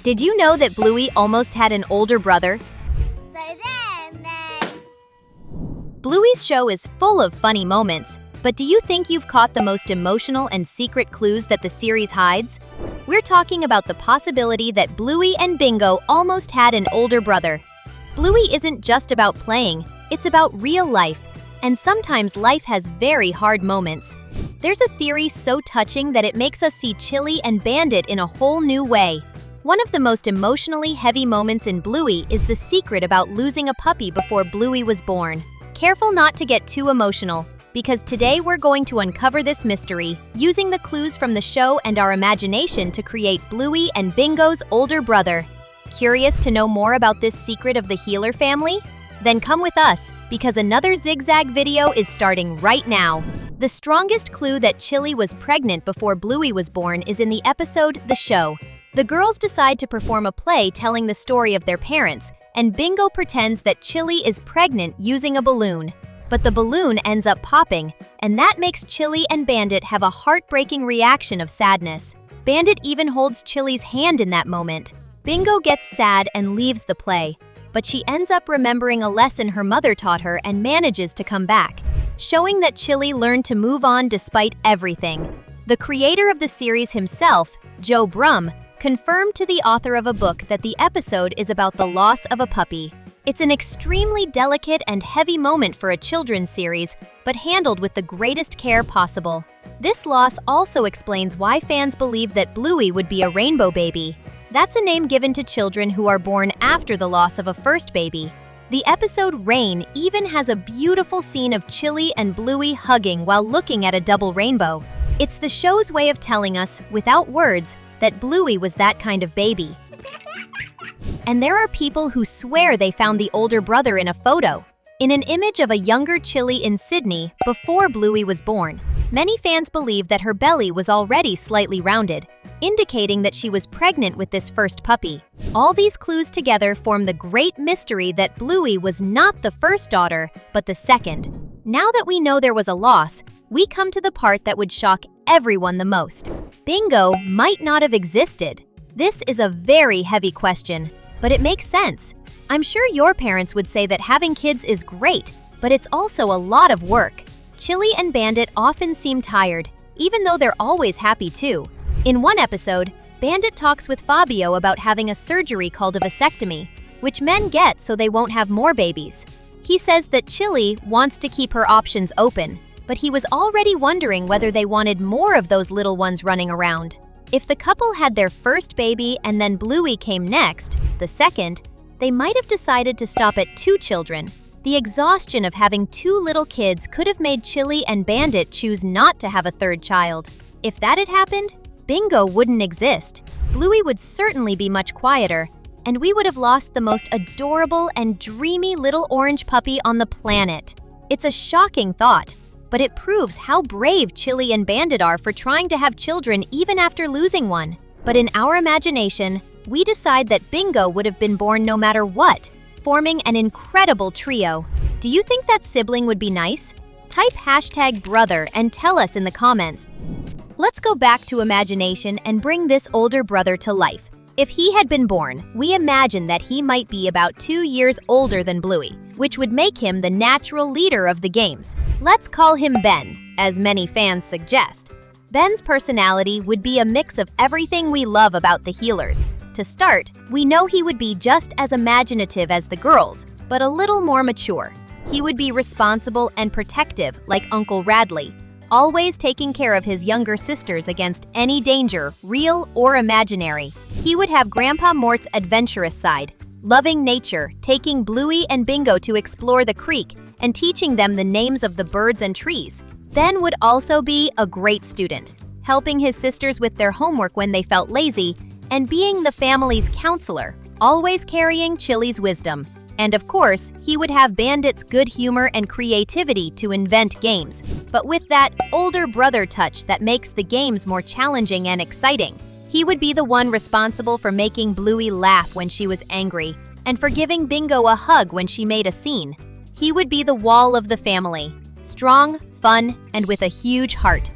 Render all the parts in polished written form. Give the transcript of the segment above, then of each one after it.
Did you know that Bluey almost had an older brother? Bluey's show is full of funny moments, but do you think you've caught the most emotional and secret clues that the series hides? We're talking about the possibility that Bluey and Bingo almost had an older brother. Bluey isn't just about playing, it's about real life, and sometimes life has very hard moments. There's a theory so touching that it makes us see Chili and Bandit in a whole new way. One of the most emotionally heavy moments in Bluey is the secret about losing a puppy before Bluey was born. Careful not to get too emotional, because today we're going to uncover this mystery, using the clues from the show and our imagination to create Bluey and Bingo's older brother. Curious to know more about this secret of the Healer family? Then come with us, because another zigzag video is starting right now. The strongest clue that Chili was pregnant before Bluey was born is in the episode The Show. The girls decide to perform a play telling the story of their parents, and Bingo pretends that Chili is pregnant using a balloon. But the balloon ends up popping, and that makes Chili and Bandit have a heartbreaking reaction of sadness. Bandit even holds Chili's hand in that moment. Bingo gets sad and leaves the play, but she ends up remembering a lesson her mother taught her and manages to come back, showing that Chili learned to move on despite everything. The creator of the series himself, Joe Brum, confirmed to the author of a book that the episode is about the loss of a puppy. It's an extremely delicate and heavy moment for a children's series, but handled with the greatest care possible. This loss also explains why fans believe that Bluey would be a rainbow baby. That's a name given to children who are born after the loss of a first baby. The episode Rain even has a beautiful scene of Chili and Bluey hugging while looking at a double rainbow. It's the show's way of telling us, without words, that Bluey was that kind of baby. And there are people who swear they found the older brother in a photo, in an image of a younger Chili in Sydney before Bluey was born. Many fans believe that her belly was already slightly rounded, indicating that she was pregnant with this first puppy. All these clues together form the great mystery that Bluey was not the first daughter, but the second. Now that we know there was a loss, we come to the part that would shock everyone the most. Bingo might not have existed. This is a very heavy question, but it makes sense. I'm sure your parents would say that having kids is great, but it's also a lot of work. Chili and Bandit often seem tired, even though they're always happy too. In one episode, Bandit talks with Fabio about having a surgery called a vasectomy, which men get so they won't have more babies. He says that Chili wants to keep her options open, but he was already wondering whether they wanted more of those little ones running around. If the couple had their first baby and then Bluey came next, the second, they might have decided to stop at 2 children. The exhaustion of having 2 little kids could have made Chili and Bandit choose not to have a third child. If that had happened, Bingo wouldn't exist. Bluey would certainly be much quieter, and we would have lost the most adorable and dreamy little orange puppy on the planet. It's a shocking thought, but it proves how brave Chili and Bandit are for trying to have children even after losing one. But in our imagination, we decide that Bingo would have been born no matter what, forming an incredible trio. Do you think that sibling would be nice? Type #brother and tell us in the comments. Let's go back to imagination and bring this older brother to life. If he had been born, we imagine that he might be about 2 years older than Bluey, which would make him the natural leader of the games. Let's call him Ben, as many fans suggest. Ben's personality would be a mix of everything we love about the Healers. To start, we know he would be just as imaginative as the girls, but a little more mature. He would be responsible and protective, like Uncle Radley, always taking care of his younger sisters against any danger, real or imaginary. He would have Grandpa Mort's adventurous side, loving nature, taking Bluey and Bingo to explore the creek, and teaching them the names of the birds and trees. Ben would also be a great student, helping his sisters with their homework when they felt lazy, and being the family's counselor, always carrying Chili's wisdom. And of course, he would have Bandit's good humor and creativity to invent games, but with that older brother touch that makes the games more challenging and exciting. He would be the one responsible for making Bluey laugh when she was angry, and for giving Bingo a hug when she made a scene. He would be the wall of the family, strong, fun, and with a huge heart.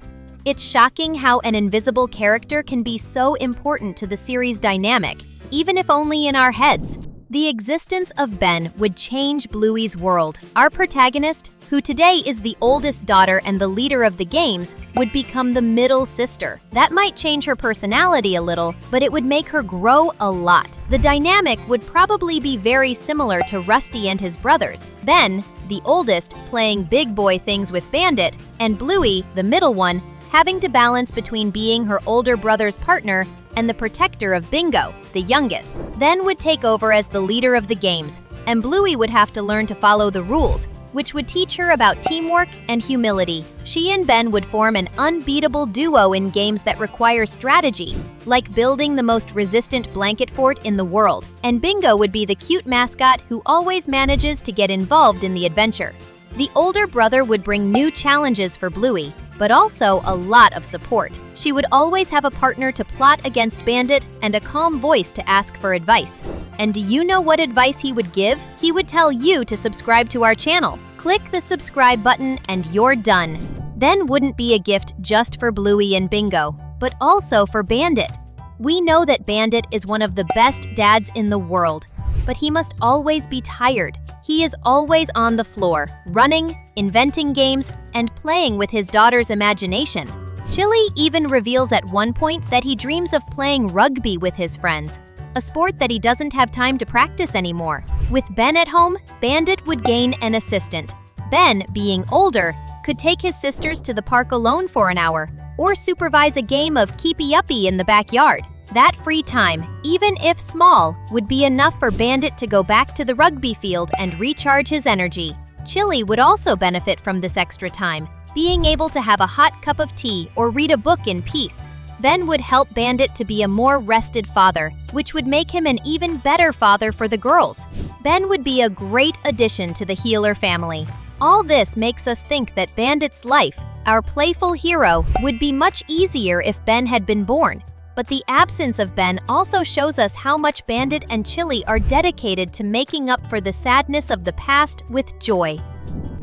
It's shocking how an invisible character can be so important to the series' dynamic. even if only in our heads. The existence of Ben would change Bluey's world. Our protagonist, who today is the oldest daughter and the leader of the games, would become the middle sister. That might change her personality a little, but it would make her grow a lot. The dynamic would probably be very similar to Rusty and his brothers. Ben, the oldest, playing big boy things with Bandit, and Bluey, the middle one, having to balance between being her older brother's partner and the protector of Bingo, the youngest. Then would take over as the leader of the games, and Bluey would have to learn to follow the rules, which would teach her about teamwork and humility. She and Ben would form an unbeatable duo in games that require strategy, like building the most resistant blanket fort in the world. And Bingo would be the cute mascot who always manages to get involved in the adventure. The older brother would bring new challenges for Bluey, but also a lot of support. She would always have a partner to plot against Bandit and a calm voice to ask for advice. And do you know what advice he would give? He would tell you to subscribe to our channel. Click the subscribe button and you're done. Then wouldn't be a gift just for Bluey and Bingo, but also for Bandit. We know that Bandit is one of the best dads in the world, but he must always be tired. He is always on the floor, running, inventing games, and playing with his daughter's imagination. Chili even reveals at one point that he dreams of playing rugby with his friends, a sport that he doesn't have time to practice anymore. With Ben at home, Bandit would gain an assistant. Ben, being older, could take his sisters to the park alone for an hour, or supervise a game of keepy-uppy in the backyard. That free time, even if small, would be enough for Bandit to go back to the rugby field and recharge his energy. Chili would also benefit from this extra time, being able to have a hot cup of tea or read a book in peace. Ben would help Bandit to be a more rested father, which would make him an even better father for the girls. Ben would be a great addition to the Healer family. All this makes us think that Bandit's life, our playful hero, would be much easier if Ben had been born. But the absence of Ben also shows us how much Bandit and Chili are dedicated to making up for the sadness of the past with joy.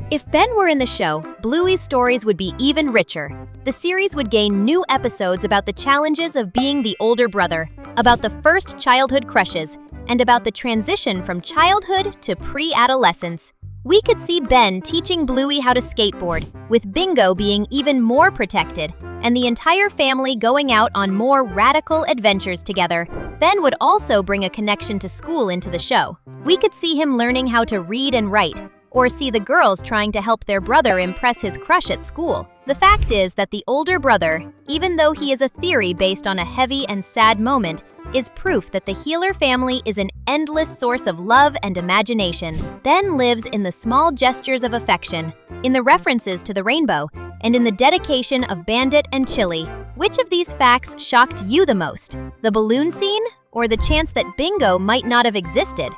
If Ben were in the show, Bluey's stories would be even richer. The series would gain new episodes about the challenges of being the older brother, about the first childhood crushes, and about the transition from childhood to pre-adolescence. We could see Ben teaching Bluey how to skateboard, with Bingo being even more protected, and the entire family going out on more radical adventures together. Ben would also bring a connection to school into the show. We could see him learning how to read and write, or see the girls trying to help their brother impress his crush at school. The fact is that the older brother, even though he is a theory based on a heavy and sad moment, is proof that the Healer family is an endless source of love and imagination. Ben lives in the small gestures of affection, in the references to the rainbow, and in the dedication of Bandit and Chili. Which of these facts shocked you the most? The balloon scene, or the chance that Bingo might not have existed?